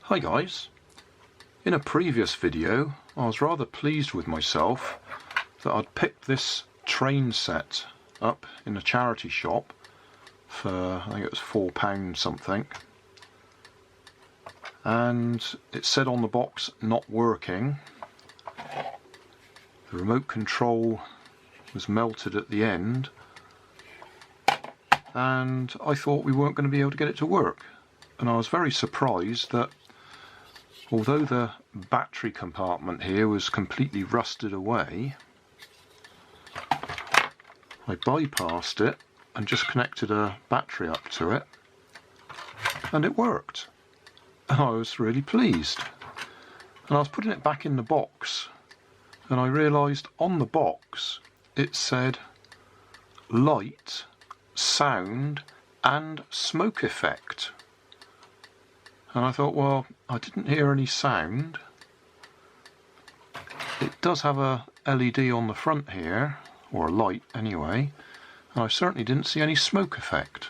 Hi guys. In a previous video I was rather pleased with myself that I'd picked this train set up in a charity shop for, I think it was £4 something, and it said on the box not working. The remote control was melted at the end and I thought we weren't going to be able to get it to work, and I was very surprised that although the battery compartment here was completely rusted away, I bypassed it and just connected a battery up to it and it worked. And I was really pleased. And I was putting it back in the box and I realised on the box it said light, sound and smoke effect. And I thought, well, I didn't hear any sound. It does have a LED on the front here, or a light anyway, and I certainly didn't see any smoke effect.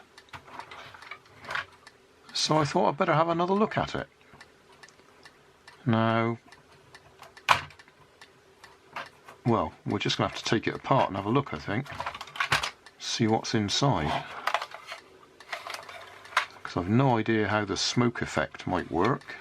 So I thought I'd better have another look at it. Now, well, we're just going to have to take it apart and have a look, I think. See what's inside. I've no idea how the smoke effect might work.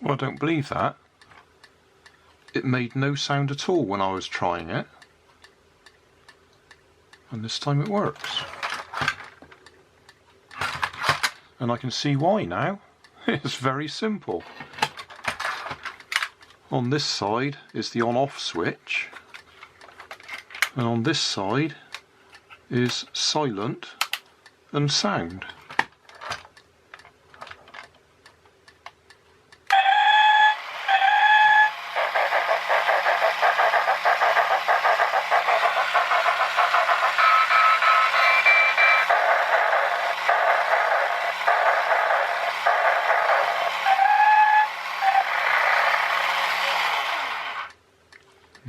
Well, I don't believe that. It made no sound at all when I was trying it, and this time it works. And I can see why now. It's very simple. On this side is the on-off switch, and on this side is silent and sound.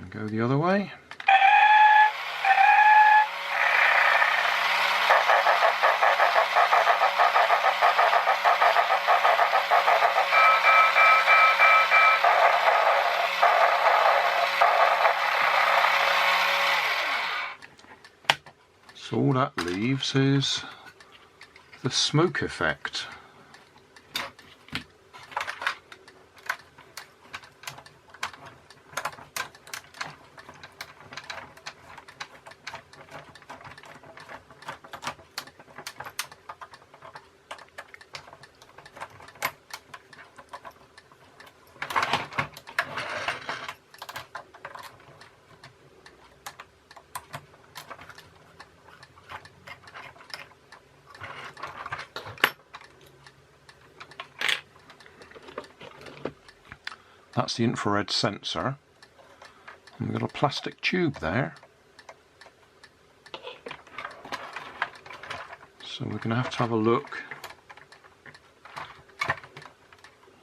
Go the other way. So all that leaves is the smoke effect. That's the infrared sensor. And we've got a plastic tube there. So we're going to have a look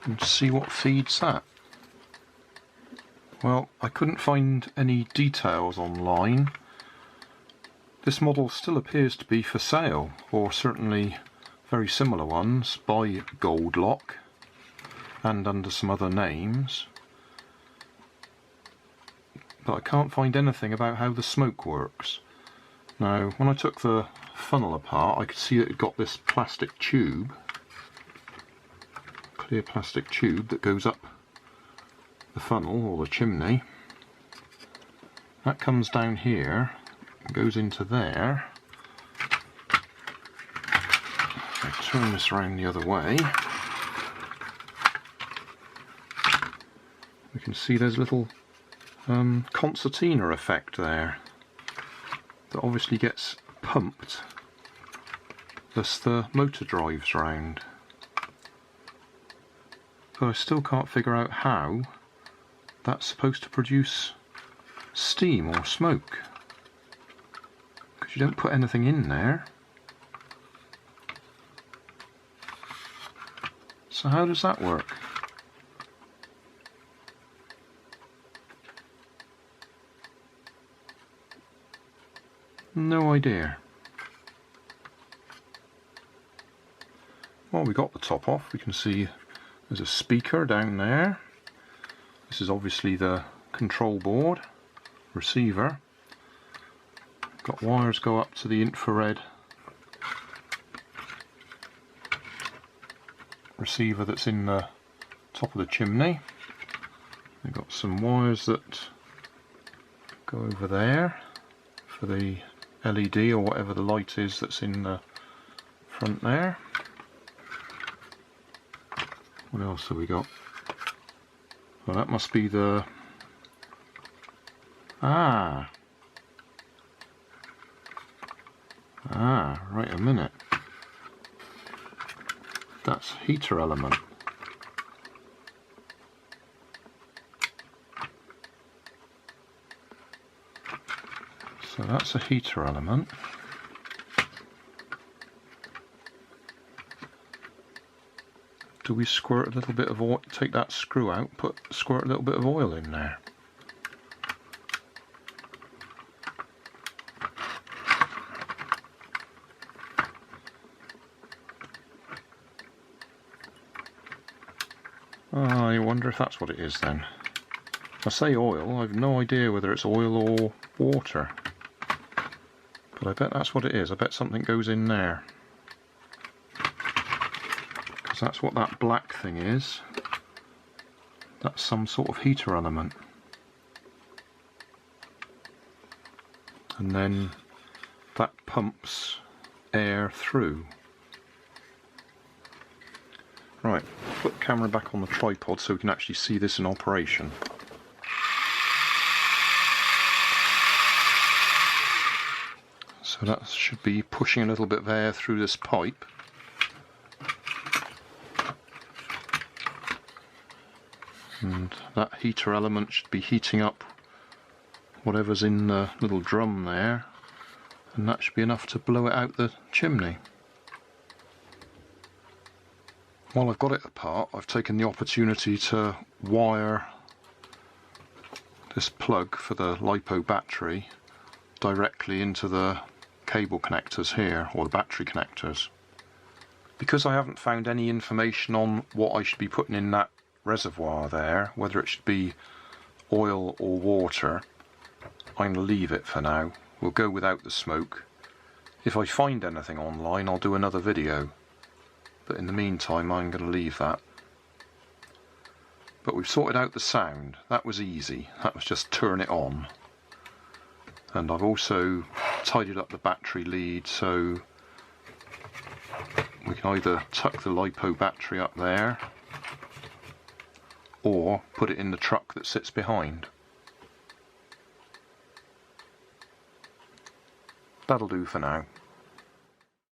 and see what feeds that. Well, I couldn't find any details online. This model still appears to be for sale, or certainly very similar ones by Goldlock and under some other names, but I can't find anything about how the smoke works. Now, when I took the funnel apart, I could see that it got this plastic tube, clear plastic tube that goes up the funnel or the chimney. That comes down here and goes into there. If I turn this around the other way, we can see there's a little concertina effect there that obviously gets pumped as the motor drives round. But I still can't figure out how that's supposed to produce steam or smoke, because If you don't put anything in there. So how does that work? No idea. Well, we got the top off. We can see there's a speaker down there. This is obviously the control board, receiver. Got wires go up to the infrared receiver that's in the top of the chimney. We've got some wires that go over there for the LED or whatever the light is that's in the front there. What else have we got? Well, that must be the... Ah, right a minute. That's heater element. So that's a heater element. Do we squirt a little bit of oil, take that screw out, squirt a little bit of oil in there? I wonder if that's what it is then. I say oil, I've no idea whether it's oil or water. But I bet that's what it is. I bet something goes in there. Because that's what that black thing is. That's some sort of heater element. And then that pumps air through. Right, put the camera back on the tripod so we can actually see this in operation. So that should be pushing a little bit of air through this pipe. And that heater element should be heating up whatever's in the little drum there, and that should be enough to blow it out the chimney. While I've got it apart, I've taken the opportunity to wire this plug for the LiPo battery directly into the cable connectors here, or the battery connectors. Because I haven't found any information on what I should be putting in that reservoir there, whether it should be oil or water, I'm going to leave it for now. We'll go without the smoke. If I find anything online, I'll do another video. But in the meantime, I'm going to leave that. But we've sorted out the sound. That was easy. That was just turn it on. And I've also tidied up the battery lead so we can either tuck the LiPo battery up there or put it in the truck that sits behind. That'll do for now.